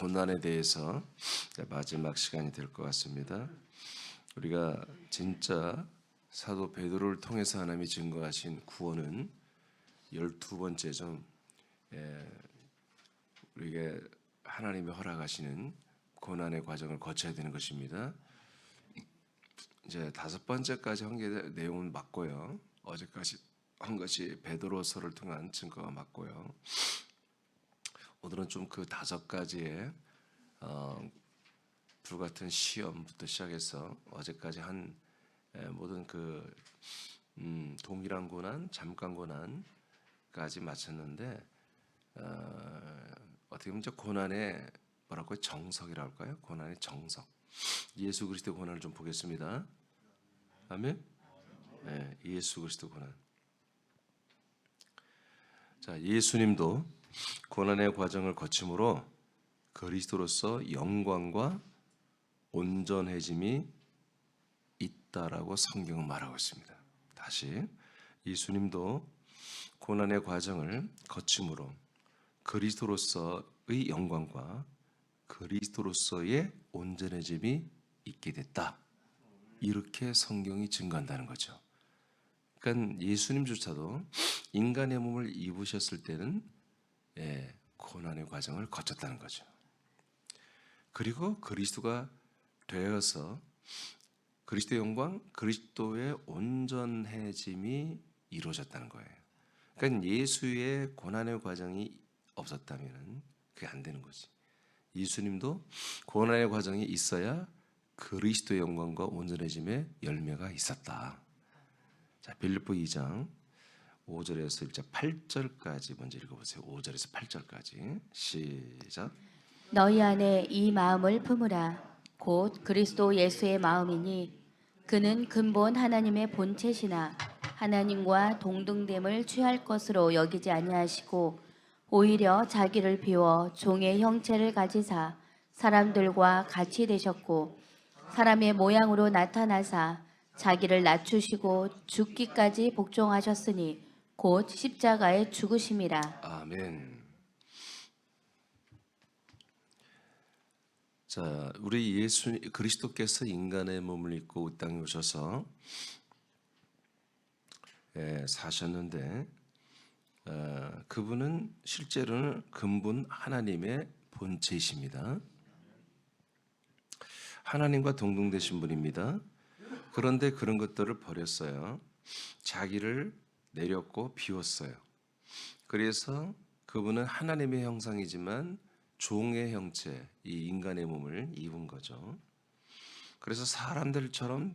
고난에 대해서 마지막 시간이 될 것 같습니다. 우리가 진짜 사도 베드로를 통해서 하나님이 증거하신 구원은 12번째죠. 우리에게 하나님이 허락하시는 고난의 과정을 거쳐야 되는 것입니다. 이제 5번째까지 한 게 내용은 맞고요. 어제까지 한 것이 베드로서를 통한 증거가 맞고요. 오늘은 좀 그 5가지의 불같은 시험부터 시작해서 어제까지 한 모든 그 동일한 고난, 잠깐 고난까지 마쳤는데 어떻게 보면 고난의 뭐라고 정석이라고 할까요? 고난의 정석. 예수 그리스도의 고난을 좀 보겠습니다. 아멘. 네, 예수 그리스도 고난. 자, 예수님도 고난의 과정을 거침으로 그리스도로서 영광과 온전해짐이 있다라고 성경은 말하고 있습니다. 다시 예수님도 고난의 과정을 거침으로 그리스도로서의 영광과 그리스도로서의 온전해짐이 있게 됐다. 이렇게 성경이 증거한다는 거죠. 그러니까 예수님조차도 인간의 몸을 입으셨을 때는 고난의 과정을 거쳤다는 거죠. 그리고 그리스도가 되어서 그리스도의 영광, 그리스도의 온전해짐이 이루어졌다는 거예요. 그러니까 예수의 고난의 과정이 없었다면 그게 안 되는 거지. 예수님도 고난의 과정이 있어야 그리스도의 영광과 온전해짐의 열매가 있었다. 자, 빌립보 2장 5절에서 8절까지 먼저 읽어보세요. 5절에서 8절까지 시작. 너희 안에 이 마음을 품으라. 곧 그리스도 예수의 마음이니 그는 근본 하나님의 본체시나 하나님과 동등됨을 취할 것으로 여기지 아니하시고 오히려 자기를 비워 종의 형체를 가지사 사람들과 같이 되셨고 사람의 모양으로 나타나사 자기를 낮추시고 죽기까지 복종하셨으니 곧 십자가에 죽으심이라. 아멘. 자, 우리 예수 그리스도께서 인간의 몸을 입고 이 땅에 오셔서 사셨는데 그분은 실제로는 근본 하나님의 본체이십니다. 하나님과 동등되신 분입니다. 그런데 그런 것들을 버렸어요. 자기를 내렸고 비웠어요. 그래서 그분은 하나님의 형상이지만 종의 형체, 이 인간의 몸을 입은 거죠. 그래서 사람들처럼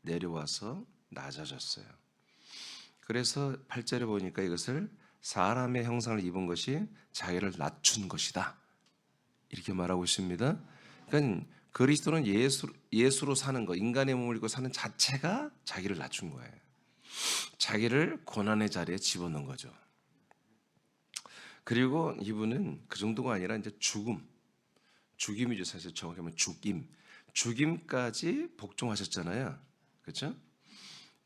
내려와서 낮아졌어요. 그래서 8절에 보니까 이것을 사람의 형상을 입은 것이 자기를 낮춘 것이다. 이렇게 말하고 있습니다. 그러니까 그리스도는 예수로 사는 거, 인간의 몸을 입고 사는 자체가 자기를 낮춘 거예요. 자기를 고난의 자리에 집어넣은 거죠. 그리고 이분은 그 정도가 아니라 이제 죽임이죠. 사실 정확히 하면 죽임까지 복종하셨잖아요. 그렇죠?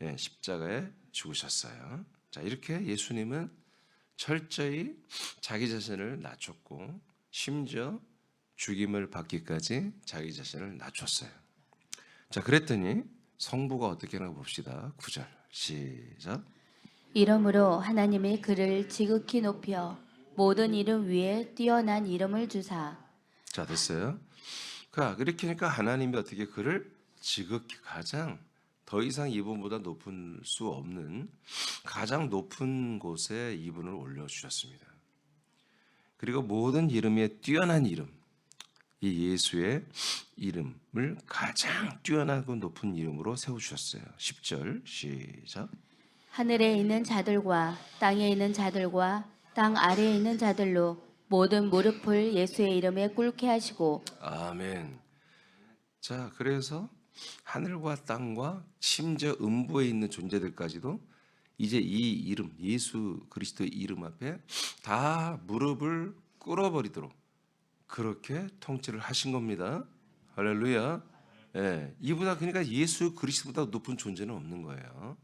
예, 십자가에 죽으셨어요. 자, 이렇게 예수님은 철저히 자기 자신을 낮췄고 심지어 죽임을 받기까지 자기 자신을 낮췄어요. 자, 그랬더니 성부가 어떻게 하나 봅시다. 9절 시작. 이러므로 하나님이 그를 지극히 높여 모든 이름 위에 뛰어난 이름을 주사. 자, 됐어요. 그렇게 하니까 하나님이 어떻게 그를 지극히 가장 더 이상 이분보다 높은 수 없는 가장 높은 곳에 이분을 올려주셨습니다. 그리고 모든 이름에 뛰어난 이름, 이 예수의 이름을 가장 뛰어나고 높은 이름으로 세워주셨어요. 10절 시작. 하늘에 있는 자들과 땅에 있는 자들과 땅 아래에 있는 자들로 모든 무릎을 예수의 이름에 꿇게 하시고. 아멘. 자, 그래서 하늘과 땅과 심지어 음부에 있는 존재들까지도 이제 이 이름, 예수 그리스도의 이름 앞에 다 무릎을 꿇어버리도록 그렇게 통치를 하신 겁니다. 할렐루야. 예, 이보다 그러니까 예수 그리스도보다 높은 존재는 없는 거예요.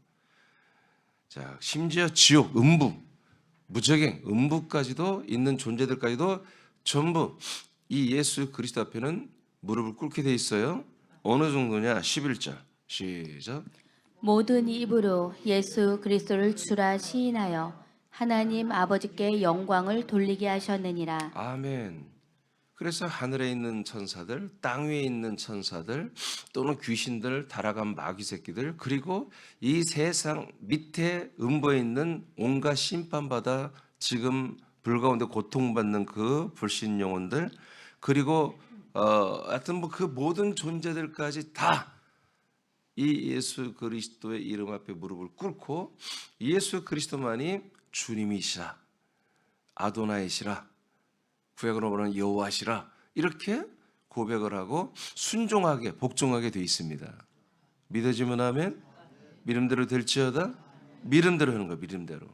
자, 심지어 지옥, 음부, 무적행, 음부까지도 있는 존재들까지도 전부 이 예수 그리스도 앞에는 무릎을 꿇게 돼 있어요. 어느 정도냐? 11절 시작. 모든 입으로 예수 그리스도를 주라 시인하여 하나님 아버지께 영광을 돌리게 하셨느니라. 아멘. 그래서 하늘에 있는 천사들, 땅 위에 있는 천사들, 또는 귀신들, 타락한 마귀 새끼들, 그리고 이 세상 밑에 음부에 있는 온갖 심판받아 지금 불가운데 고통받는 그 불신 영혼들, 그리고 하여튼 뭐 그 모든 존재들까지 다 이 예수 그리스도의 이름 앞에 무릎을 꿇고 예수 그리스도만이 주님이시라, 아도나이시라, 구약으로 말하는 여호와시라, 이렇게 고백을 하고 순종하게 복종하게 돼 있습니다. 믿어지면 아멘. 믿음대로 될지어다. 믿음대로 하는 거, 믿음대로.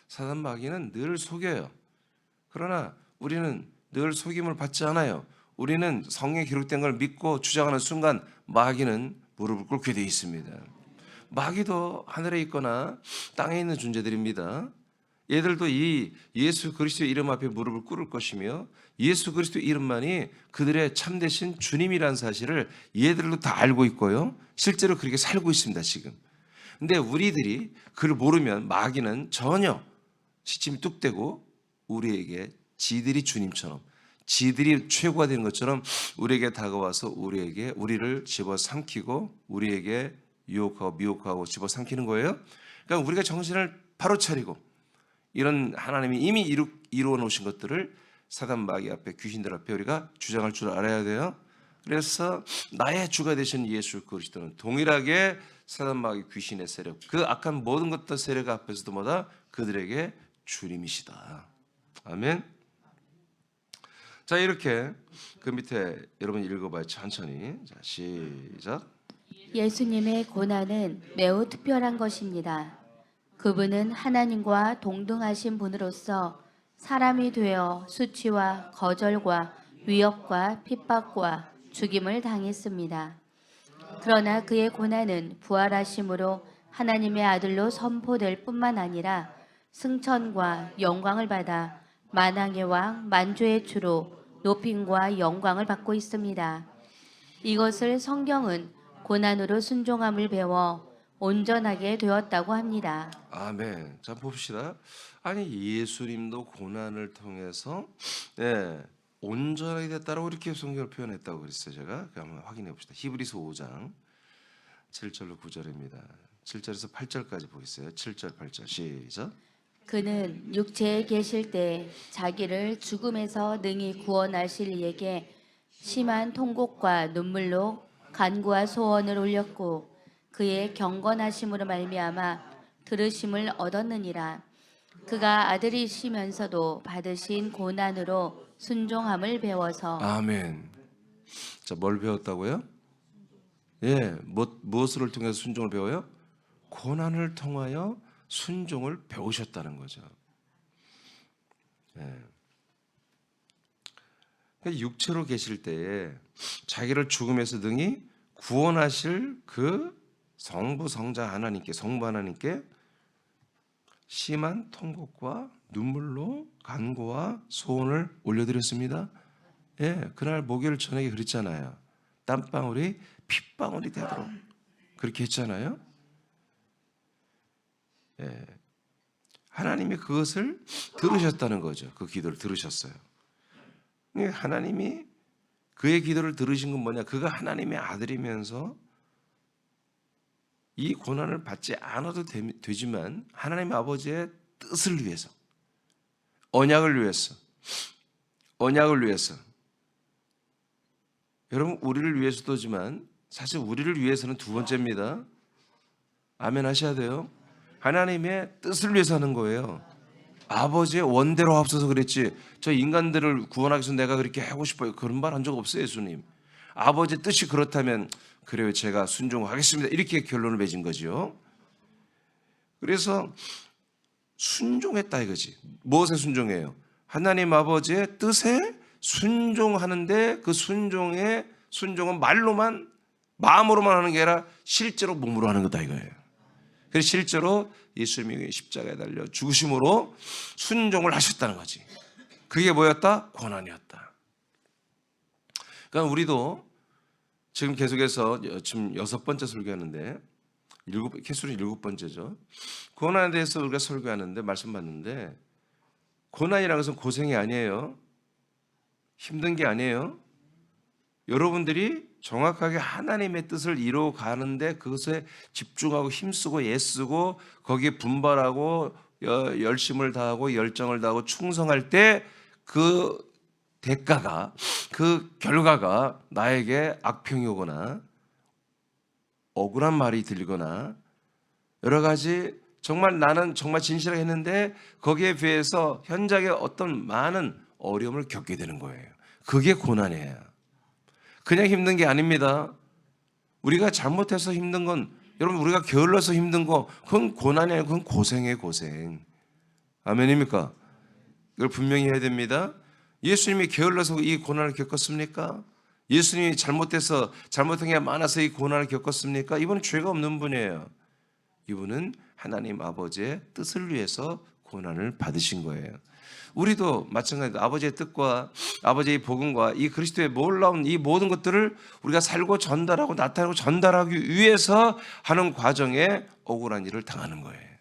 사단 마귀는 늘 속여요. 그러나 우리는 늘 속임을 받지 않아요. 우리는 성경에 기록된 걸 믿고 주장하는 순간 마귀는 무릎을 꿇게 돼 있습니다. 마귀도 하늘에 있거나 땅에 있는 존재들입니다. 얘들도 이 예수 그리스도의 이름 앞에 무릎을 꿇을 것이며 예수 그리스도의 이름만이 그들의 참되신 주님이라는 사실을 얘들도 다 알고 있고요. 실제로 그렇게 살고 있습니다, 지금. 근데 우리들이 그걸 모르면 마귀는 전혀 시침이 뚝 떼고 우리에게 지들이 주님처럼, 지들이 최고가 되는 것처럼 우리에게 다가와서 우리를 집어삼키고 우리에게 유혹하고 미혹하고 집어삼키는 거예요. 그러니까 우리가 정신을 바로 차리고 이런 하나님이 이미 이루어 놓으신 것들을 사단 마귀 앞에, 귀신들 앞에 우리가 주장할 줄 알아야 돼요. 그래서 나의 주가 되신 예수 그리스도는 동일하게 사단 마귀, 귀신의 세력, 그 악한 모든 것들 세력 앞에서도 뭐다? 그들에게 주님이시다. 아멘. 자, 이렇게 그 밑에 여러분 읽어봐요. 천천히. 자, 시작. 예수님의 고난은 매우 특별한 것입니다. 그분은 하나님과 동등하신 분으로서 사람이 되어 수치와 거절과 위협과 핍박과 죽임을 당했습니다. 그러나 그의 고난은 부활하심으로 하나님의 아들로 선포될 뿐만 아니라 승천과 영광을 받아 만왕의 왕, 만주의 주로 높임과 영광을 받고 있습니다. 이것을 성경은 고난으로 순종함을 배워 온전하게 되었다고 합니다. 아멘. 자, 봅시다. 아니, 예수님도 고난을 통해서 온전하게 됐다라고 이렇게 성경을 표현했다고 그랬어요. 제가 한번 확인해 봅시다. 히브리서 5장 7절로 9절입니다. 7절에서 8절까지 보겠어요. 7절, 8절 시작. 그는 육체에 계실 때 자기를 죽음에서 능히 구원하실 이에게 심한 통곡과 눈물로 간구와 소원을 올렸고 그의 경건하심으로 말미암아 들으심을 얻었느니라. 그가 아들이시면서도 받으신 고난으로 순종함을 배워서. 아멘. 자, 뭘 배웠다고요? 무엇을 통해서 순종을 배워요? 고난을 통하여 순종을 배우셨다는 거죠. 육체로 계실 때에 자기를 죽음에서 능히 구원하실 그 성부 성자 하나님께, 성부 하나님께 심한 통곡과 눈물로 간구와 소원을 올려드렸습니다. 그날 목요일 저녁에 그랬잖아요. 땀방울이 핏방울이 되도록 그렇게 했잖아요. 하나님이 그것을 들으셨다는 거죠. 그 기도를 들으셨어요. 하나님이 그의 기도를 들으신 건 뭐냐? 그가 하나님의 아들이면서 이 고난을 받지 않아도 되지만 하나님 아버지의 뜻을 위해서, 언약을 위해서 여러분, 우리를 위해서도지만 사실 우리를 위해서는 두 번째입니다. 아멘 하셔야 돼요. 하나님의 뜻을 위해서 하는 거예요. 아버지의 원대로 하옵소서 그랬지, 저 인간들을 구원하기 위해서 내가 그렇게 하고 싶어요, 그런 말 한 적 없어요. 예수님 아버지의 뜻이 그렇다면 그래요, 제가 순종하겠습니다, 이렇게 결론을 맺은 거죠. 그래서 순종했다 이거지. 무엇에 순종해요? 하나님 아버지의 뜻에 순종하는데 그 순종은 말로만, 마음으로만 하는 게 아니라 실제로 몸으로 하는 거다 이거예요. 그래서 실제로 예수님이 십자가에 달려 죽으심으로 순종을 하셨다는 거지. 그게 뭐였다? 고난이었다. 그러니까 우리도 지금 계속해서 지금 6번째 설교하는데 개수는 7번째죠. 고난에 대해서 우리가 설교하는데 말씀 받는데 고난이라는 것은 고생이 아니에요. 힘든 게 아니에요. 여러분들이 정확하게 하나님의 뜻을 이루어가는데 그것에 집중하고 힘쓰고 애쓰고 거기에 분발하고 열심을 다하고 열정을 다하고 충성할 때 그 대가가 그 결과가 나에게 악평이 오거나 억울한 말이 들리거나 여러 가지 정말 나는 정말 진실하게 했는데 거기에 비해서 현장에 어떤 많은 어려움을 겪게 되는 거예요. 그게 고난이에요. 그냥 힘든 게 아닙니다. 우리가 잘못해서 힘든 건 여러분 우리가 게을러서 힘든 거 그건 고난이 아니고 그건 고생이에요. 고생. 아멘입니까? 이걸 분명히 해야 됩니다. 예수님이 게을러서 이 고난을 겪었습니까? 예수님이 잘못한 게 많아서 이 고난을 겪었습니까? 이분은 죄가 없는 분이에요. 이분은 하나님 아버지의 뜻을 위해서 고난을 받으신 거예요. 우리도 마찬가지로 아버지의 뜻과 아버지의 복음과 이 그리스도의 놀라운 이 모든 것들을 우리가 살고 전달하고 나타내고 전달하기 위해서 하는 과정에 억울한 일을 당하는 거예요.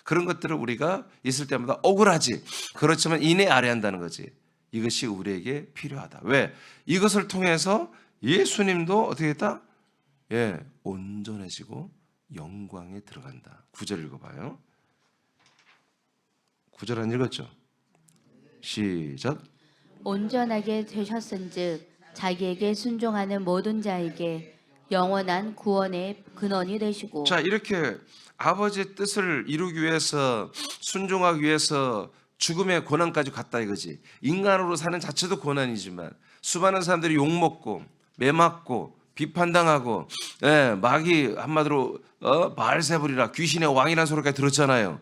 그런 것들을 우리가 있을 때마다 억울하지. 그렇지만 인내 아래한다는 거지. 이것이 우리에게 필요하다. 왜? 이것을 통해서 예수님도 어떻게 했다? 온전해지고 영광에 들어간다. 9절 읽어봐요. 9절 안 읽었죠? 시작. 온전하게 되셨은즉 자기에게 순종하는 모든 자에게 영원한 구원의 근원이 되시고. 자, 이렇게 아버지의 뜻을 이루기 위해서 순종하기 위해서 죽음의 고난까지 갔다 이거지. 인간으로 사는 자체도 고난이지만 수많은 사람들이 욕먹고 매맞고 비판당하고 마귀 한마디로 바알세불이라 귀신의 왕이라는 소리까지 들었잖아요.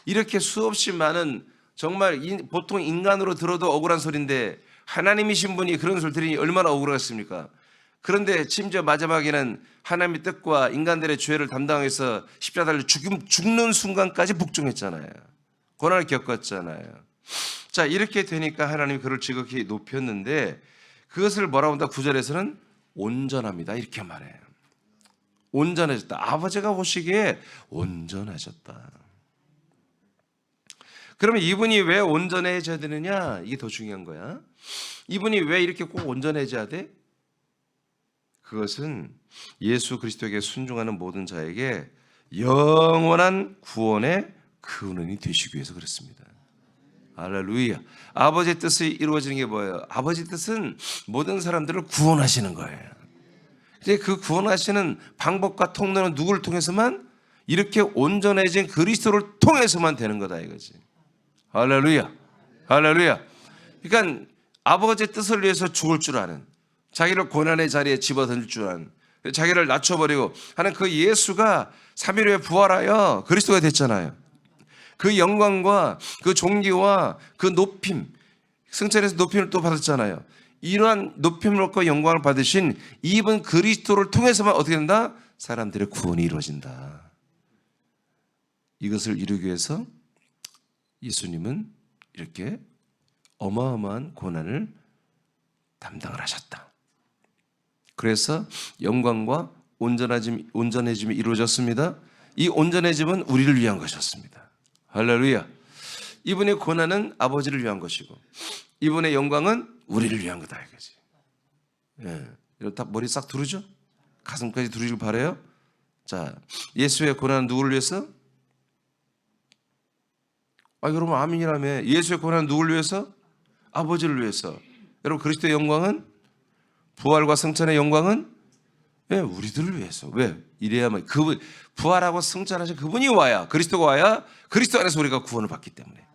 이렇게 수없이 많은 정말 보통 인간으로 들어도 억울한 소리인데 하나님이신 분이 그런 소리 들으니 얼마나 억울하겠습니까? 그런데 심지어 마지막에는 하나님의 뜻과 인간들의 죄를 담당해서 십자가를 죽는 순간까지 복종했잖아요. 고난을 겪었잖아요. 자, 이렇게 되니까 하나님이 그를 지극히 높였는데 그것을 뭐라고 한다? 9절에서는 온전합니다. 이렇게 말해요. 온전해졌다. 아버지가 보시기에 온전해졌다. 그러면 이분이 왜 온전해져야 되느냐? 이게 더 중요한 거야. 이분이 왜 이렇게 꼭 온전해져야 돼? 그것은 예수 그리스도에게 순종하는 모든 자에게 영원한 구원의 근원이 되시기 위해서 그렇습니다. 할렐루야. 아버지의 뜻이 이루어지는 게 뭐예요? 아버지의 뜻은 모든 사람들을 구원하시는 거예요. 근데 그 구원하시는 방법과 통로는 누구를 통해서만? 이렇게 온전해진 그리스도를 통해서만 되는 거다 이거지. 할렐루야. 할렐루야. 그러니까 아버지의 뜻을 위해서 죽을 줄 아는, 자기를 고난의 자리에 집어던질 줄 아는, 자기를 낮춰버리고 하는 그 예수가 3일 후에 부활하여 그리스도가 됐잖아요. 그 영광과 그 존귀와 그 높임, 승천에서 높임을 또 받았잖아요. 이러한 높임을 받고 영광을 받으신 이분 그리스도를 통해서만 어떻게 된다? 사람들의 구원이 이루어진다. 이것을 이루기 위해서 예수님은 이렇게 어마어마한 고난을 담당을 하셨다. 그래서 영광과 온전해짐이 이루어졌습니다. 이 온전해짐은 우리를 위한 것이었습니다. 할렐루야. 이분의 고난은 아버지를 위한 것이고 이분의 영광은 우리를 위한 거다 이거지. 다 머리 싹 두르죠? 가슴까지 두르길 바라요. 자, 예수의 고난은 누구를 위해서? 여러분 아멘이라며. 예수의 고난은 누구를 위해서? 아버지를 위해서. 여러분 그리스도의 영광은, 부활과 승천의 영광은 우리들을 위해서. 왜? 이래야만 그분 부활하고 승천하신 그분이 와야, 그리스도가 와야 그리스도 안에서 우리가 구원을 받기 때문에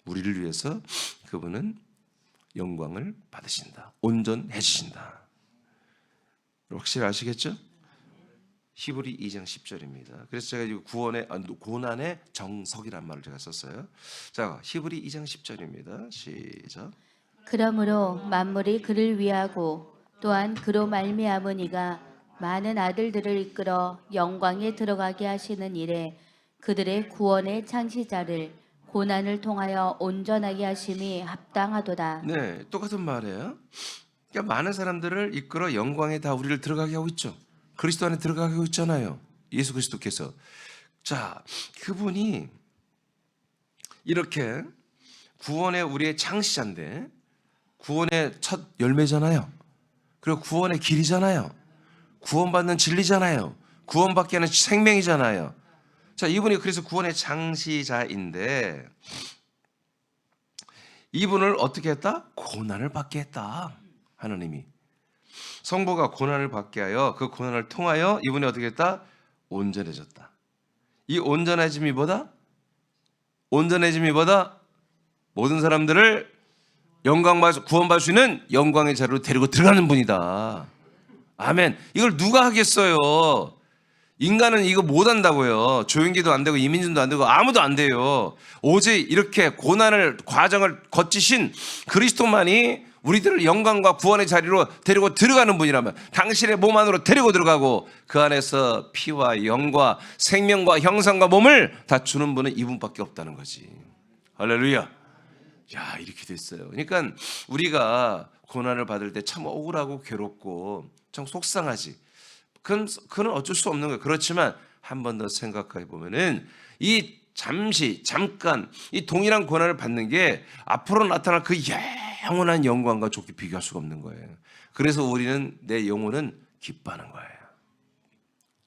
우리를 위해서 그분은 영광을 받으신다. 온전해지신다. 확실히 아시겠죠? 히브리 2장 10절입니다. 그래서 제가 이 고난의 정석이란 말을 제가 썼어요. 자, 히브리 2장 10절입니다. 시작. 그러므로 만물이 그를 위하고 또한 그로 말미암으니가 많은 아들들을 이끌어 영광에 들어가게 하시는 일에 그들의 구원의 창시자를 고난을 통하여 온전하게 하심이 합당하도다. 네, 똑같은 말이에요. 그러니까 많은 사람들을 이끌어 영광에 다 우리를 들어가게 하고 있죠. 그리스도 안에 들어가게 하고 있잖아요. 예수 그리스도께서. 자, 그분이 이렇게 구원의 우리의 창시자인데 구원의 첫 열매잖아요. 그리고 구원의 길이잖아요. 구원받는 진리잖아요. 구원받게 하는 생명이잖아요. 자, 이분이 그래서 구원의 창시자인데 이분을 어떻게 했다? 고난을 받게 했다. 하나님이. 성부가 고난을 받게 하여 그 고난을 통하여 이분이 어떻게 했다? 온전해졌다. 이 온전해짐이 뭐다? 온전해짐이 뭐다? 모든 사람들을 구원받을 수 있는 영광의 자리로 데리고 들어가는 분이다. 아멘. 이걸 누가 하겠어요? 인간은 이거 못한다고요. 조용기도 안 되고 이민준도 안 되고 아무도 안 돼요. 오직 이렇게 고난을 과정을 거치신 그리스도만이 우리들을 영광과 구원의 자리로 데리고 들어가는 분이라면 당신의 몸 안으로 데리고 들어가고 그 안에서 피와 영과 생명과 형상과 몸을 다 주는 분은 이분밖에 없다는 거지. 할렐루야. 야, 이렇게 됐어요. 그러니까 우리가 고난을 받을 때 참 억울하고 괴롭고 참 속상하지. 그건 어쩔 수 없는 거예요. 그렇지만 한 번 더 생각해 보면은 이 잠깐 이 동일한 고난을 받는 게 앞으로 나타날 그 영원한 영광과 좋게 비교할 수가 없는 거예요. 그래서 우리는 내 영혼은 기뻐하는 거예요.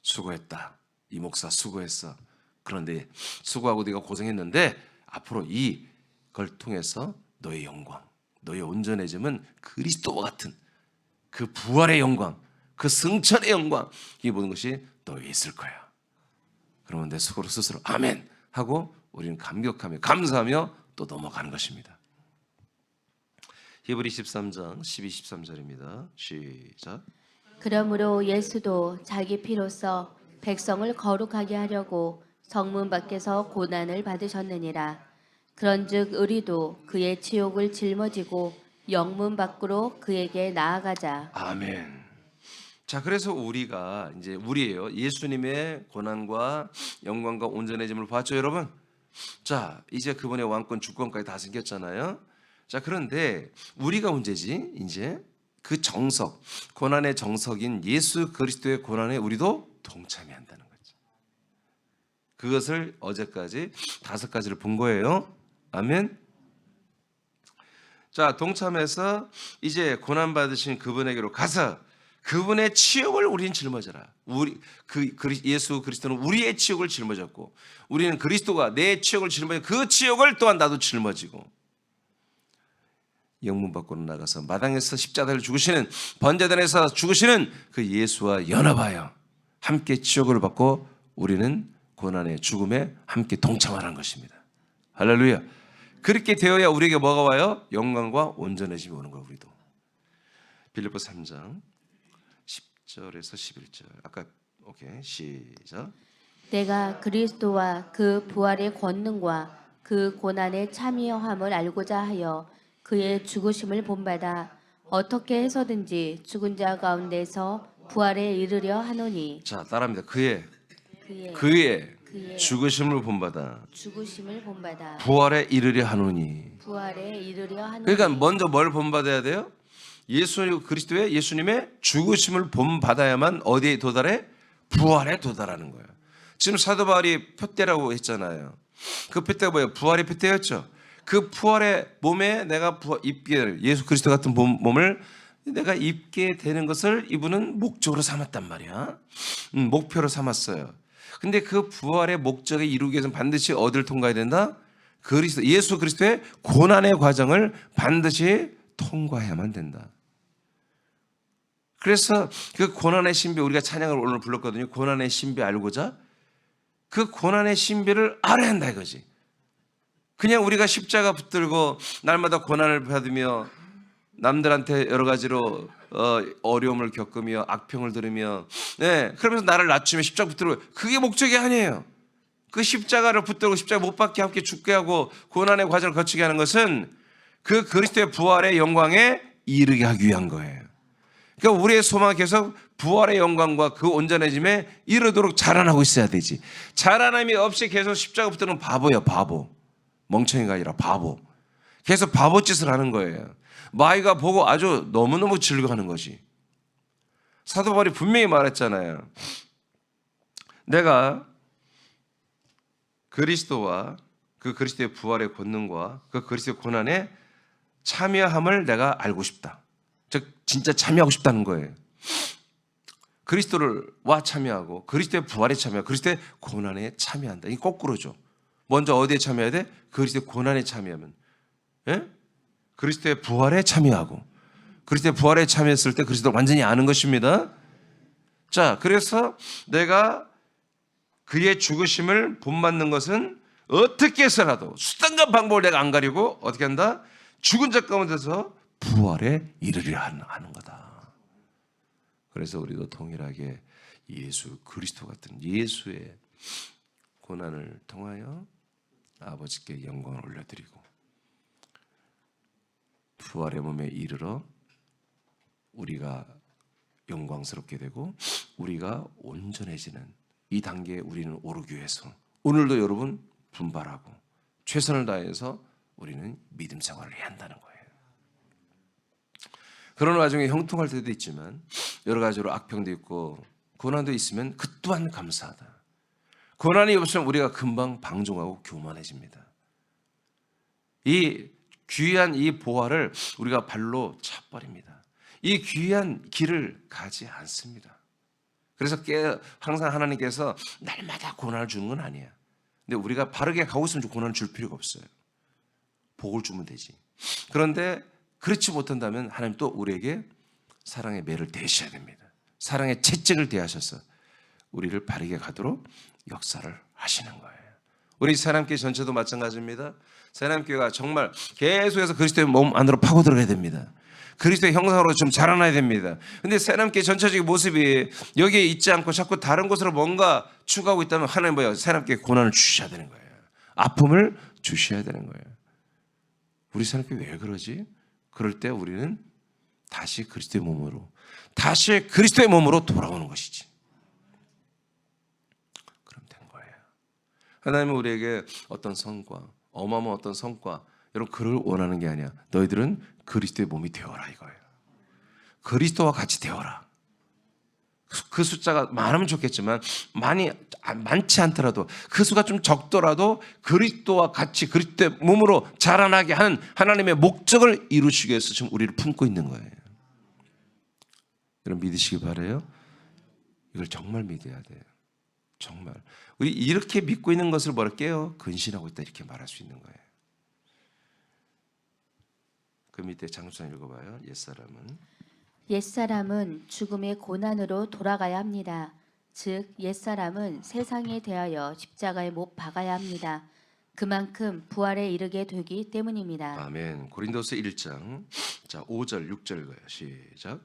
수고했다. 이 목사 수고했어. 그런데 수고하고 네가 고생했는데 앞으로 이걸 통해서 너의 영광, 너의 온전해짐은 그리스도와 같은 그 부활의 영광, 그 승천의 영광, 이 모든 것이 너에 있을 거야. 그러면 내 속으로 스스로 아멘 하고 우리는 감격하며 감사하며 또 넘어가는 것입니다. 히브리 13장 12, 13절입니다. 시작. 그러므로 예수도 자기 피로써 백성을 거룩하게 하려고 성문 밖에서 고난을 받으셨느니라. 그런즉 우리도 그의 치욕을 짊어지고 영문 밖으로 그에게 나아가자. 아멘. 자, 그래서 우리가 이제 우리예요. 예수님의 고난과 영광과 온전해짐을 봤죠, 여러분? 자, 이제 그분의 왕권, 주권까지 다 생겼잖아요. 자, 그런데 우리가 문제지. 이제 그 정석, 고난의 정석인 예수 그리스도의 고난에 우리도 동참해야 한다는 거죠. 그것을 어제까지 5가지를 본 거예요. 아멘. 자, 동참해서 이제 고난 받으신 그분에게로 가서 그분의 치욕을 우리는 짊어져라. 예수 그리스도는 우리의 치욕을 짊어졌고 우리는 그리스도가 내 치욕을 짊어지고 그 치욕을 또한 나도 짊어지고 영문 밖으로 나가서 마당에서 십자가를 죽으시는 번제단에서 죽으시는 그 예수와 연합하여 함께 치욕을 받고 우리는 고난의 죽음에 함께 동참하라는 것입니다. 할렐루야. 그렇게 되어야 우리에게 뭐가 와요? 영광과 온전해짐이 오는 거예요. 우리도. 빌립보 3장 10절에서 11절. 아까 오케이 시작. 내가 그리스도와 그 부활의 권능과 그 고난의 참여함을 알고자 하여 그의 죽으심을 본받아 어떻게 해서든지 죽은 자 가운데서 부활에 이르려 하노니. 자, 따라합니다. 그의 그의 죽으심을 본받아 죽으심을 본받아 부활에 이르려 하노니. 부활에 이르려 하노니. 그러니까 먼저 뭘 본받아야 돼요? 그리스도의 예수님의 죽으심을 본받아야만 어디에 도달해? 부활에 도달하는 거예요. 지금 사도 바울이 표대라고 했잖아요. 그 표대가 뭐예요? 부활의 표대였죠. 그 부활의 몸에 내가 예수 그리스도 같은 몸을 내가 입게 되는 것을 이분은 목적으로 삼았단 말이야. 목표로 삼았어요. 근데 그 부활의 목적에 이루기 위해서는 반드시 어디를 통과해야 된다? 예수 그리스도의 고난의 과정을 반드시 통과해야만 된다. 그래서 그 고난의 신비, 우리가 찬양을 오늘 불렀거든요. 고난의 신비 알고자 그 고난의 신비를 알아야 한다 이거지. 그냥 우리가 십자가 붙들고 날마다 고난을 받으며 남들한테 여러 가지로 어려움을 겪으며 악평을 들으며 그러면서 나를 낮추며 십자가 붙들고, 그게 목적이 아니에요. 그 십자가를 붙들고 십자가 못 박게 함께 죽게 하고 고난의 과정을 거치게 하는 것은 그 그리스도의 부활의 영광에 이르게 하기 위한 거예요. 그러니까 우리의 소망은 계속 부활의 영광과 그 온전해짐에 이르도록 자라나고 있어야 되지. 자라남이 없이 계속 십자가 붙드는 바보야, 바보. 멍청이가 아니라 바보. 계속 바보 짓을 하는 거예요. 마귀가 보고 아주 너무너무 즐거워하는 것이. 사도 바울이 분명히 말했잖아요. 내가 그리스도와 그 그리스도의 부활의 권능과 그 그리스도의 고난에 참여함을 내가 알고 싶다. 즉 진짜 참여하고 싶다는 거예요. 그리스도와 참여하고 그리스도의 부활에 참여하고 그리스도의 고난에 참여한다. 이게 거꾸로죠. 먼저 어디에 참여해야 돼? 그리스도의 고난에 참여하면, 예? 그리스도의 부활에 참여하고, 그리스도의 부활에 참여했을 때 그리스도를 완전히 아는 것입니다. 자, 그래서 내가 그의 죽으심을 본받는 것은 어떻게 해서라도 수단과 방법을 내가 안 가리고 어떻게 한다? 죽은 자 가운데서 부활에 이르리라 하는 거다. 그래서 우리도 동일하게 예수 그리스도 같은 예수의 고난을 통하여 아버지께 영광을 올려드리고 부활의 몸에 이르러 우리가 영광스럽게 되고 우리가 온전해지는 이 단계에 우리는 오르기 위해서 오늘도 여러분 분발하고 최선을 다해서 우리는 믿음 생활을 해야 한다는 거예요. 그런 와중에 형통할 때도 있지만 여러 가지로 악평도 있고 고난도 있으면 그 또한 감사하다. 고난이 없으면 우리가 금방 방종하고 교만해집니다. 이 귀한 이 보화를 우리가 발로 차버립니다. 이 귀한 길을 가지 않습니다. 그래서 항상 하나님께서 날마다 고난을 주는 건 아니야. 근데 우리가 바르게 가고 있으면 고난을 줄 필요가 없어요. 복을 주면 되지. 그런데 그렇지 못한다면 하나님 또 우리에게 사랑의 매를 대셔야 됩니다. 사랑의 채찍을 대하셔서 우리를 바르게 가도록 역사를 하시는 거예요. 우리 새남교회 전체도 마찬가지입니다. 새남교회가 정말 계속해서 그리스도의 몸 안으로 파고 들어가야 됩니다. 그리스도의 형상으로 좀 자라나야 됩니다. 근데 새남교회 전체적인 모습이 여기에 있지 않고 자꾸 다른 곳으로 뭔가 추구하고 있다면 하나님 뭐예요? 새남교회 고난을 주셔야 되는 거예요. 아픔을 주셔야 되는 거예요. 우리 새남교회 왜 그러지? 그럴 때 우리는 다시 그리스도의 몸으로 돌아오는 것이지. 그럼 된 거예요. 하나님은 우리에게 어떤 성과, 어마어마한 어떤 성과, 여러분 그를 원하는 게 아니야. 너희들은 그리스도의 몸이 되어라 이거예요. 그리스도와 같이 되어라. 그 숫자가 많으면 좋겠지만 많지 않더라도 그 수가 좀 적더라도 그리스도와 같이 그리스도의 몸으로 자라나게 하는 하나님의 목적을 이루시기 위해서 지금 우리를 품고 있는 거예요. 여러분 믿으시기 바라요. 이걸 정말 믿어야 돼요. 정말 우리 이렇게 믿고 있는 것을 뭐랄게요? 근신하고 있다 이렇게 말할 수 있는 거예요. 그 밑에 장수장 읽어봐요. 옛사람은 죽음의 고난으로 돌아가야 합니다. 즉 옛사람은 세상에 대하여 십자가에 못 박아야 합니다. 그만큼 부활에 이르게 되기 때문입니다. 아멘. 고린도서 1장 자 5절 6절 읽어요. 시작.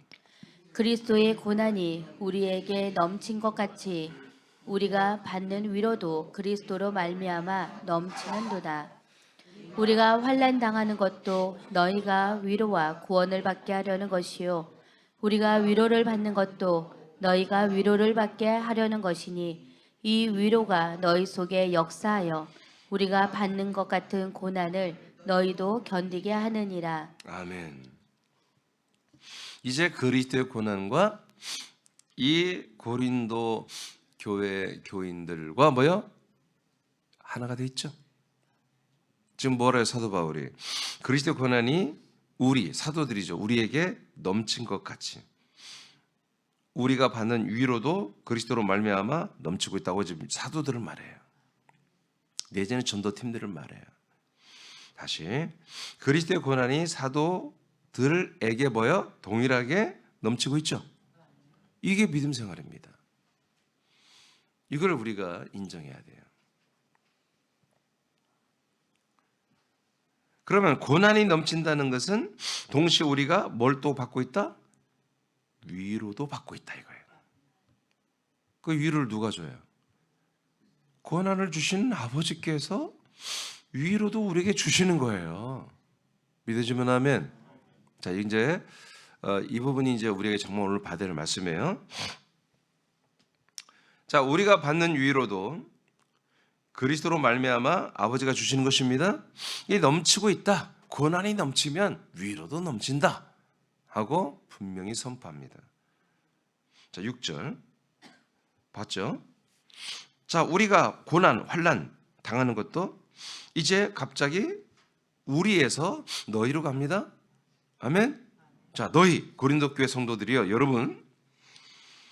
그리스도의 고난이 우리에게 넘친 것 같이 우리가 받는 위로도 그리스도로 말미암아 넘치는도다. 우리가 환난 당하는 것도 너희가 위로와 구원을 받게 하려는 것이요 우리가 위로를 받는 것도 너희가 위로를 받게 하려는 것이니 이 위로가 너희 속에 역사하여 우리가 받는 것 같은 고난을 너희도 견디게 하느니라. 아멘. 이제 그리스도의 고난과 이 고린도 교회 교인들과 뭐요? 하나가 돼 있죠. 지금 뭐래요 사도 바울이? 그리스도의 고난이 우리 사도들이죠. 우리에게 넘친 것 같이 우리가 받는 위로도 그리스도로 말미암아 넘치고 있다고 지금 사도들을 말해요. 내지는 전도팀들을 말해요. 다시 그리스도의 고난이 사도들에게 뭐요? 동일하게 넘치고 있죠. 이게 믿음 생활입니다. 이걸 우리가 인정해야 돼요. 그러면 고난이 넘친다는 것은 동시에 우리가 뭘 또 받고 있다? 위로도 받고 있다 이거예요. 그 위로를 누가 줘요? 고난을 주신 아버지께서 위로도 우리에게 주시는 거예요. 믿어지면 아멘. 자, 이제 이 부분이 이제 우리에게 정말 오늘 받을 말씀이에요. 자, 우리가 받는 위로도 그리스도로 말미암아 아버지가 주시는 것입니다. 이게 넘치고 있다. 고난이 넘치면 위로도 넘친다 하고 분명히 선포합니다. 자, 6절 봤죠? 자, 우리가 고난, 환난 당하는 것도 이제 갑자기 우리에서 너희로 갑니다. 아멘. 자, 너희 고린도 교회 성도들이요, 여러분.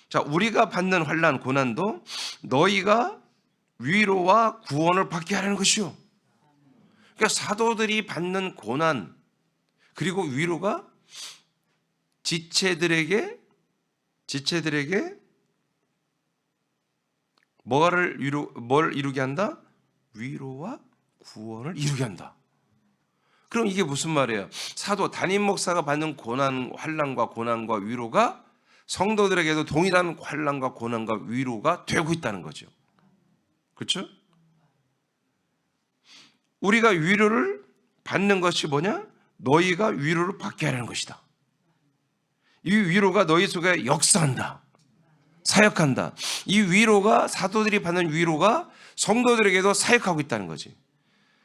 자, 우리가 받는 환난, 고난도 너희가 위로와 구원을 받게 하라는 것이요. 그러니까 사도들이 받는 고난 그리고 위로가 지체들에게 뭘 이루게 한다? 위로와 구원을 이루게 한다. 그럼 이게 무슨 말이에요? 사도 담임 목사가 받는 고난, 환난과 고난과 위로가 성도들에게도 동일한 환난과 고난과 위로가 되고 있다는 거죠. 그렇죠? 우리가 위로를 받는 것이 뭐냐? 너희가 위로를 받게 하라는 것이다. 이 위로가 너희 속에 역사한다. 사역한다. 이 위로가, 사도들이 받는 위로가 성도들에게도 사역하고 있다는 거지.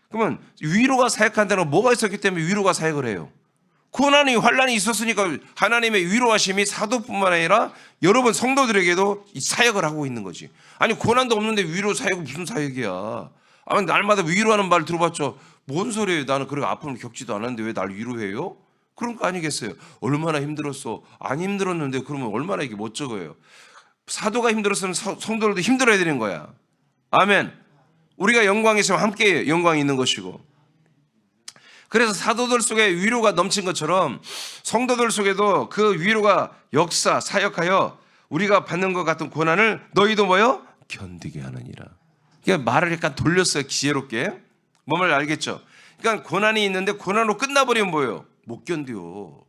그러면 위로가 사역한다는 건 뭐가 있었기 때문에 위로가 사역을 해요? 고난이, 환난이 있었으니까 하나님의 위로하심이 사도뿐만 아니라 여러분 성도들에게도 사역을 하고 있는 거지. 아니, 고난도 없는데 위로 사역은 무슨 사역이야? 아니, 날마다 위로하는 말 들어봤죠? 뭔 소리예요? 나는 그렇게 아픔을 겪지도 않았는데 왜 날 위로해요? 그런 거 아니겠어요? 얼마나 힘들었어? 안 힘들었는데 그러면 얼마나 이게 멋쩍어요? 사도가 힘들었으면 성도들도 힘들어야 되는 거야. 아멘. 우리가 영광이 있으면 함께 영광이 있는 것이고, 그래서 사도들 속에 위로가 넘친 것처럼 성도들 속에도 그 위로가 역사, 사역하여 우리가 받는 것 같은 고난을 너희도 뭐요? 견디게 하느니라. 그러니까 말을 약간 돌렸어요, 지혜롭게. 뭔 말 알겠죠? 그러니까 고난이 있는데 고난으로 끝나버리면 뭐예요? 못 견뎌요.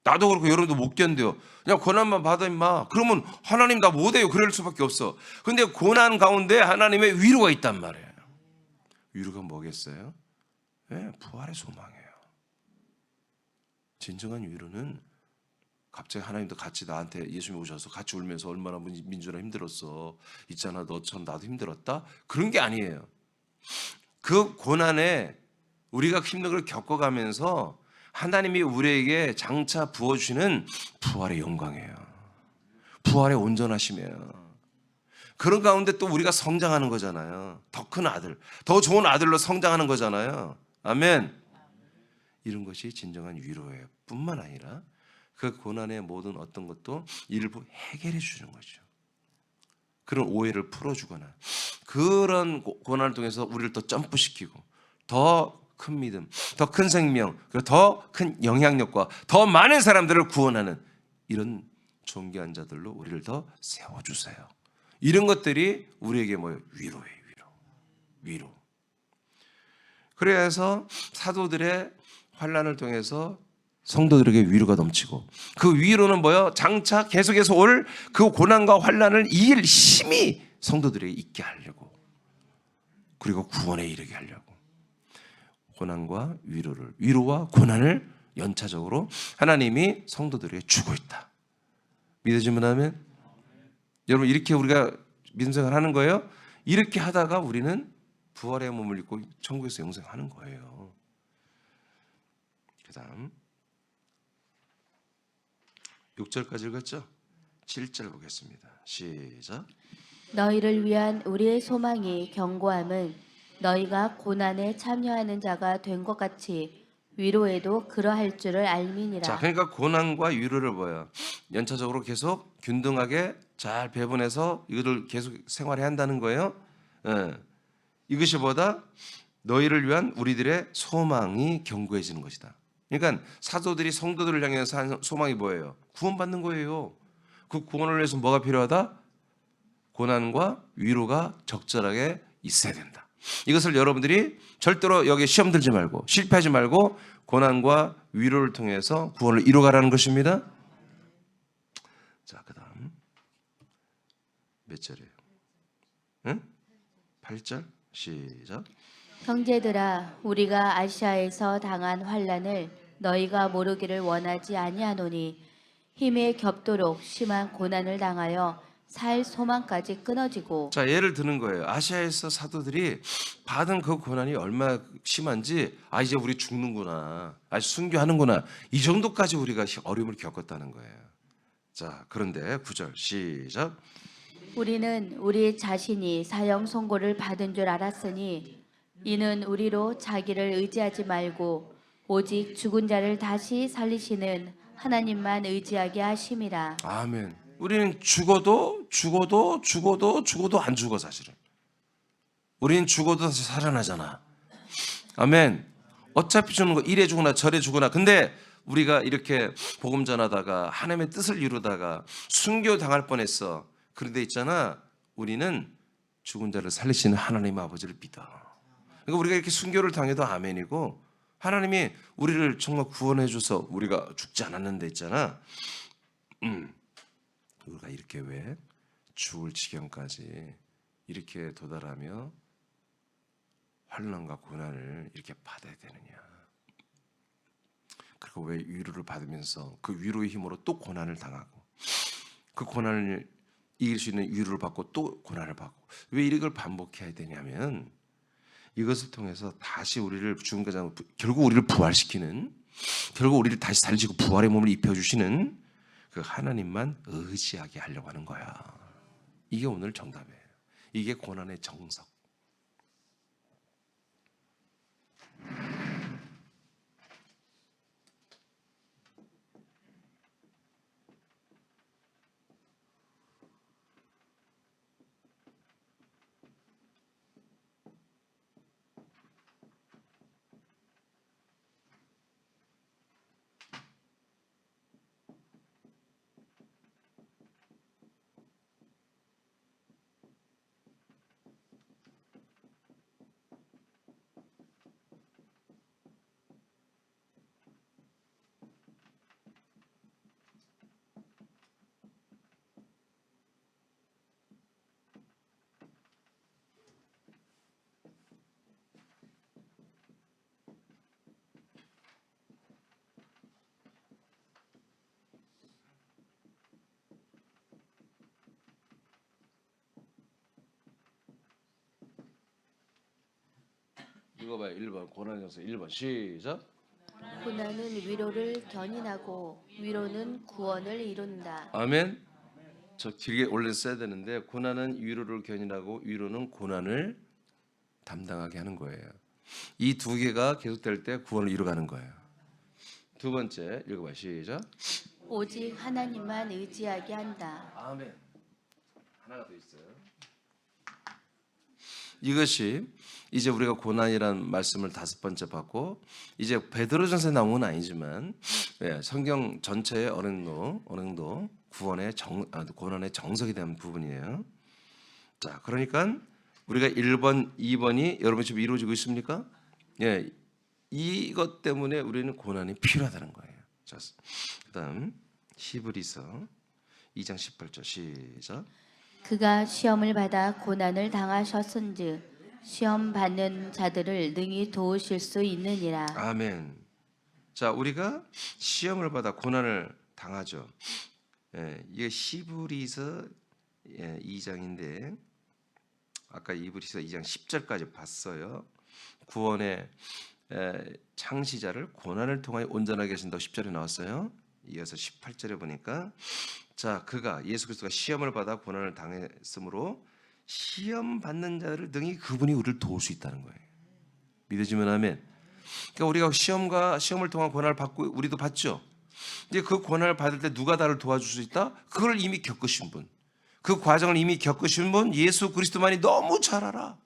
나도 그렇고 여러분도 못 견뎌요. 그냥 고난만 받아 임마. 그러면 하나님 나 못해요. 그럴 수밖에 없어. 근데 고난 가운데 하나님의 위로가 있단 말이에요. 위로가 뭐겠어요? 네, 부활의 소망이에요. 진정한 위로는 갑자기 하나님도 같이 나한테 예수님 오셔서 같이 울면서 얼마나 민준아 힘들었어. 있잖아, 너처럼 나도 힘들었다. 그런 게 아니에요. 그 고난에 우리가 힘든 걸 겪어가면서 하나님이 우리에게 장차 부어주시는 부활의 영광이에요. 부활의 온전하심이에요. 그런 가운데 또 우리가 성장하는 거잖아요. 더 큰 아들, 더 좋은 아들로 성장하는 거잖아요. 아멘. 이런 것이 진정한 위로예요. 뿐만 아니라 그 고난의 모든 어떤 것도 일부 해결해 주는 거죠. 그런 오해를 풀어주거나 그런 고난을 통해서 우리를 더 점프시키고 더 큰 믿음, 더 큰 생명, 그리고 더 큰 영향력과 더 많은 사람들을 구원하는 이런 존귀한 자들로 우리를 더 세워주세요. 이런 것들이 우리에게 뭐예요? 위로예요. 위로. 그래서 사도들의 환난을 통해서 성도들에게 위로가 넘치고, 그 위로는 뭐예요? 장차 계속해서 올 그 고난과 환난을 이길 힘이 성도들에게 있게 하려고, 그리고 구원에 이르게 하려고 고난과 위로와 고난을 연차적으로 하나님이 성도들에게 주고 있다. 믿어지면 하면 여러분, 이렇게 우리가 믿음 생활 하는 거예요. 이렇게 하다가 우리는 부활의 몸을 입고 천국에서 영생하는 거예요. 그 다음 6절까지 읽었죠? 7절 보겠습니다. 시작. 너희를 위한 우리의 소망이 견고함은 너희가 고난에 참여하는 자가 된 것 같이 위로에도 그러할 줄을 알미니라. 자, 그러니까 고난과 위로를 뭐야? 연차적으로 계속 균등하게 잘 배분해서 이거를 계속 생활해야 한다는 거예요. 예. 이것이 보다 너희를 위한 우리들의 소망이 견고해지는 것이다. 그러니까 사도들이 성도들을 향해서 한 소망이 뭐예요? 구원받는 거예요. 그 구원을 위해서 뭐가 필요하다? 고난과 위로가 적절하게 있어야 된다. 이것을 여러분들이 절대로 여기 시험 들지 말고 실패하지 말고 고난과 위로를 통해서 구원을 이루어가라는 것입니다. 자, 그 다음 몇 절이에요? 응? 8절 시작. 형제들아, 우리가 아시아에서 당한 환난을 너희가 모르기를 원하지 아니하노니 힘에 겹도록 심한 고난을 당하여 살 소망까지 끊어지고 자, 예를 드는 거예요. 아시아에서 사도들이 받은 그 고난이 얼마나 심한지, 이제 우리 죽는구나, 순교하는구나, 이 정도까지 우리가 어려움을 겪었다는 거예요. 자, 그런데 9절 시작. 우리는 우리 자신이 사형 선고를 받은 줄 알았으니 이는 우리로 자기를 의지하지 말고 오직 죽은 자를 다시 살리시는 하나님만 의지하게 하심이라. 아멘. 우리는 죽어도 안 죽어. 사실은 우리는 죽어도 다시 살아나잖아. 아멘. 어차피 죽는 거, 이래 죽으나 저래 죽으나. 근데 우리가 이렇게 복음 전하다가 하나님의 뜻을 이루다가 순교 당할 뻔했어. 그런데 있잖아, 우리는 죽은 자를 살리시는 하나님 아버지를 믿어. 그러니까 우리가 이렇게 순교를 당해도 아멘이고, 하나님이 우리를 정말 구원해 줘서 우리가 죽지 않았는데 있잖아, 우리가 이렇게 왜 죽을 지경까지 이렇게 도달하며 환난과 고난을 이렇게 받아야 되느냐. 그리고 왜 위로를 받으면서 그 위로의 힘으로 또 고난을 당하고, 그 고난을 이길 수 있는 위로를 받고 또 고난을 받고, 왜 이걸 반복해야 되냐면, 이것을 통해서 다시 우리를 죽은 가장 결국 우리를 부활시키는, 결국 우리를 다시 살리시고 부활의 몸을 입혀주시는 그 하나님만 의지하게 하려고 하는 거야. 이게 오늘 정답이에요. 이게 고난의 정석. 읽어봐요. 1번 고난의 정석 1번 시작. 고난은 위로를 견인하고 위로는 구원을 이룬다. 아멘. 저 길게 원래 써야 되는데, 고난은 위로를 견인하고 위로는 고난을 담당하게 하는 거예요. 이 두 개가 계속될 때 구원을 이루어가는 거예요. 두 번째 읽어봐요. 시작. 오직 하나님만 의지하게 한다. 아멘. 하나가 더 있어요. 이것이 이제 우리가 고난이라는 말씀을 5번째 받고, 이제 베드로전서에 나온 건 아니지만 성경 전체의 언행도 구원의 고난의 정석이 되는 부분이에요. 자, 그러니까 우리가 1번, 2번이 여러분 지금 이루어지고 있습니까? 예, 이것 때문에 우리는 고난이 필요하다는 거예요. 자, 그다음 히브리서 2장 18절 시작. 그가 시험을 받아 고난을 당하셨은즉 시험 받는 자들을 능히 도우실 수 있느니라. 아멘. 자, 우리가 시험을 받아 고난을 당하죠. 이게 히브리서 2장인데 아까 히브리서 2장 10절까지 봤어요. 구원의 창시자를 고난을 통하여 온전하게 하신다고 10절에 나왔어요. 이어서 18절에 보니까, 자, 그가 예수 그리스도가 시험을 받아 고난을 당했으므로 시험 받는 자를 능히 그분이 우리를 도울 수 있다는 거예요. 믿어지면 아멘. 그러니까 우리가 시험을 통한 고난을 받고 우리도 받죠. 이제 그 고난을 받을 때 누가 나를 도와줄 수 있다? 그걸 이미 겪으신 분, 그 과정을 이미 겪으신 분, 예수 그리스도만이 너무 잘 알아.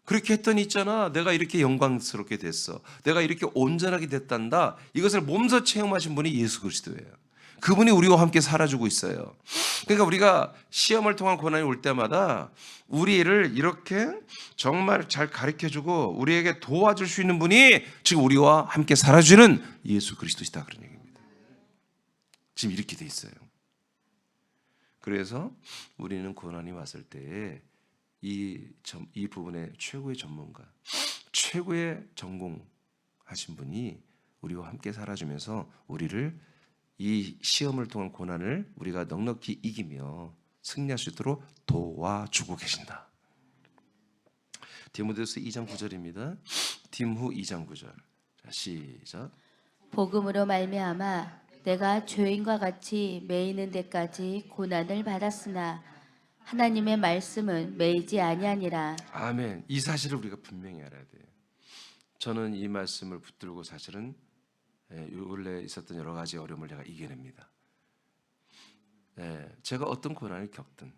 그렇게 했더니 있잖아, 내가 이렇게 영광스럽게 됐어, 내가 이렇게 온전하게 됐단다. 이것을 몸소 체험하신 분이 예수 그리스도예요. 그분이 우리와 함께 살아주고 있어요. 그러니까 우리가 시험을 통한 고난이 올 때마다 우리를 이렇게 정말 잘 가르쳐주고 우리에게 도와줄 수 있는 분이 지금 우리와 함께 살아주는 예수 그리스도시다, 그런 얘기입니다. 지금 이렇게 돼 있어요. 그래서 우리는 고난이 왔을 때에 이 부분의 최고의 전문가, 최고의 전공하신 분이 우리와 함께 살아주면서 우리를 이 시험을 통한 고난을 우리가 넉넉히 이기며 승리할 수 있도록 도와주고 계신다. 디모데후서 2장 9절입니다. 디모후 2장 9절. 자, 시작. 복음으로 말미암아 내가 죄인과 같이 매이는 데까지 고난을 받았으나 하나님의 말씀은 매이지 아니하니라. 아멘. 이 사실을 우리가 분명히 알아야 돼요. 저는 이 말씀을 붙들고 사실은 원래 있었던 여러 가지 어려움을 제가 이겨냅니다. 제가 어떤 고난을 겪든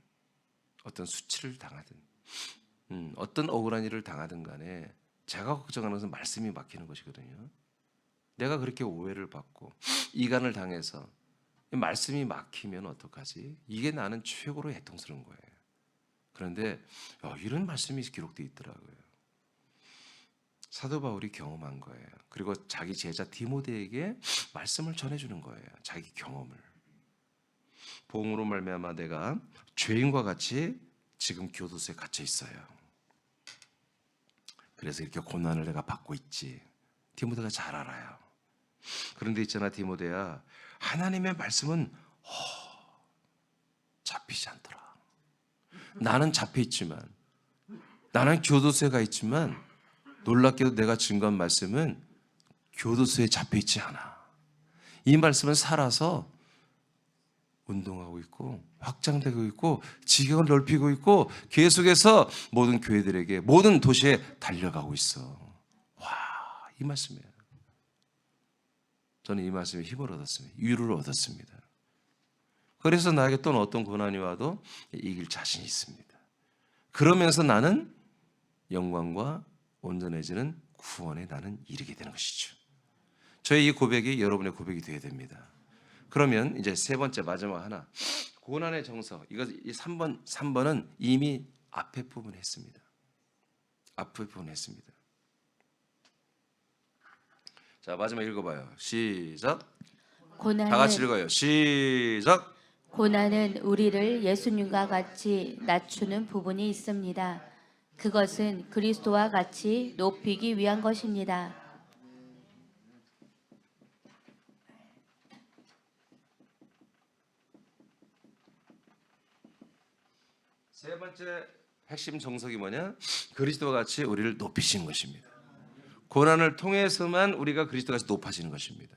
어떤 수치를 당하든 어떤 억울한 일을 당하든 간에 제가 걱정하는 것은 말씀이 막히는 것이거든요. 내가 그렇게 오해를 받고 이간을 당해서 말씀이 막히면 어떡하지? 이게 나는 최고로 애통스러운 거예요. 그런데 이런 말씀이 기록되어 있더라고요. 사도 바울이 경험한 거예요. 그리고 자기 제자 디모데에게 말씀을 전해주는 거예요. 자기 경험을. 복음으로 말미암아 내가 죄인과 같이 지금 교도소에 갇혀 있어요. 그래서 이렇게 고난을 내가 받고 있지. 디모데가 잘 알아요. 그런데 있잖아 디모데야, 하나님의 말씀은 잡히지 않더라. 나는 잡혀 있지만, 나는 교도소에 가 있지만 놀랍게도 내가 증거한 말씀은 교도소에 잡혀 있지 않아. 이 말씀은 살아서 운동하고 있고 확장되고 있고 지경을 넓히고 있고 계속해서 모든 교회들에게 모든 도시에 달려가고 있어. 와, 이 말씀이에요. 저는 이 말씀에 힘을 얻었습니다. 위로를 얻었습니다. 그래서 나에게 또 어떤 고난이 와도 이길 자신이 있습니다. 그러면서 나는 영광과 온전해지는 구원에 나는 이르게 되는 것이죠. 저의 이 고백이 여러분의 고백이 되어야 됩니다. 그러면 이제 세 번째 마지막 하나, 고난의 정석. 이거 이 3번은 이미 앞에 부분 했습니다. 앞에 부분 했습니다. 자, 마지막 읽어봐요. 시작. 다 같이 읽어요. 시작. 고난은 우리를 예수님과 같이 낮추는 부분이 있습니다. 그것은 그리스도와 같이 높이기 위한 것입니다. 세 번째 핵심 정석이 뭐냐? 그리스도와 같이 우리를 높이신 것입니다. 고난을 통해서만 우리가 그리스도와 같이 높아지는 것입니다.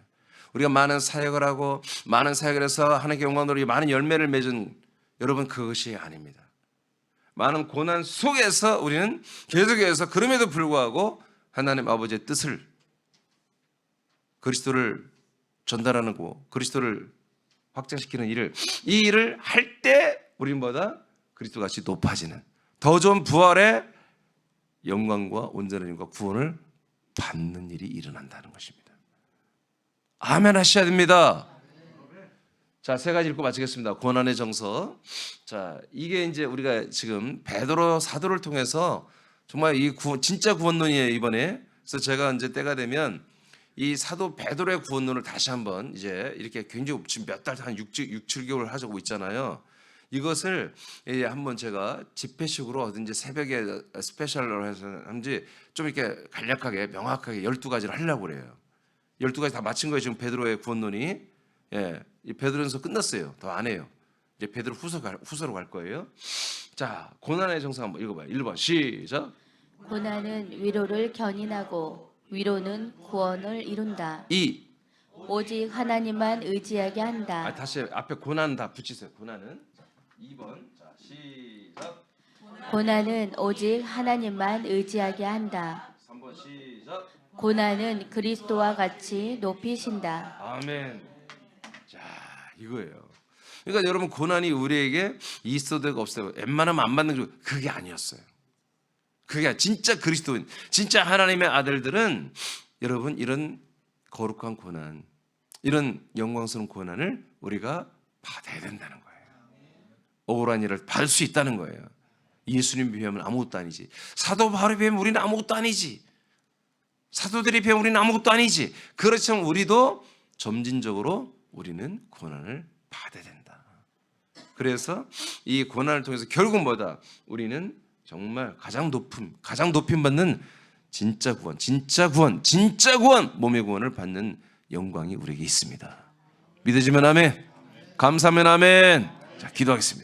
우리가 많은 사역을 하고 많은 사역을 해서 하나님께 영광 돌리고 많은 열매를 맺은 여러분, 그것이 아닙니다. 많은 고난 속에서 우리는 계속해서 그럼에도 불구하고 하나님 아버지의 뜻을, 그리스도를 전달하는 거, 그리스도를 확장시키는 일을, 이 일을 할 때 우리는 뭐다? 그리스도와 같이 높아지는 더 좋은 부활의 영광과 온전한 힘과 구원을 받는 일이 일어난다는 것입니다. 아멘 하셔야 됩니다. 자, 세 가지 읽고 마치겠습니다. 고난의 정석. 자, 이게 이제 우리가 지금 베드로 사도를 통해서 정말 이 진짜 구원론이에요, 이번에. 그래서 제가 이제 때가 되면 이 사도 베드로의 구원론을 다시 한번 이제 이렇게 굉장히 지금 몇 달, 한 6, 7개월 하고 있잖아요. 이것을 한번 제가 집회식으로 어딘지 새벽에 스페셜로 해서 한지 좀 이렇게 간략하게 명확하게 12가지를 하려고 그래요. 12가지 다 마친 거예요. 지금 베드로의 구원론이. 이 베드로전서 끝났어요. 더 안 해요. 이제 베드로 후서로 갈 거예요. 자, 고난의 정석 한번 읽어봐요. 1번 시작. 고난은 위로를 견인하고 위로는 구원을 이룬다. 2. 오직 하나님만 의지하게 한다. 다시 앞에 고난 다 붙이세요. 고난은 2번. 자, 시작. 고난은 오직 하나님만 의지하게 한다. 3번 시작. 고난은 그리스도와 같이 높이신다. 아멘. 자, 이거예요. 그러니까 여러분, 고난이 우리에게 있어도 되고 없어도 되고 웬만하면 안 받는 게 그게 아니었어요. 그게 진짜 그리스도인, 진짜 하나님의 아들들은 여러분 이런 거룩한 고난, 이런 영광스러운 고난을 우리가 받아야 된다는 거예요. 억울한 일을 받을 수 있다는 거예요. 예수님 비하면 아무것도 아니지. 사도 바울에 비하면 우리는 아무것도 아니지. 사도들이 비하면 우리는 아무것도 아니지. 그렇지만 우리도 점진적으로 우리는 고난을 받아야 된다. 그래서 이 고난을 통해서 결국 뭐다? 우리는 정말 가장 높임 받는 진짜 구원, 몸의 구원을 받는 영광이 우리에게 있습니다. 믿어지면 아멘, 감사하면 아멘. 자, 기도하겠습니다.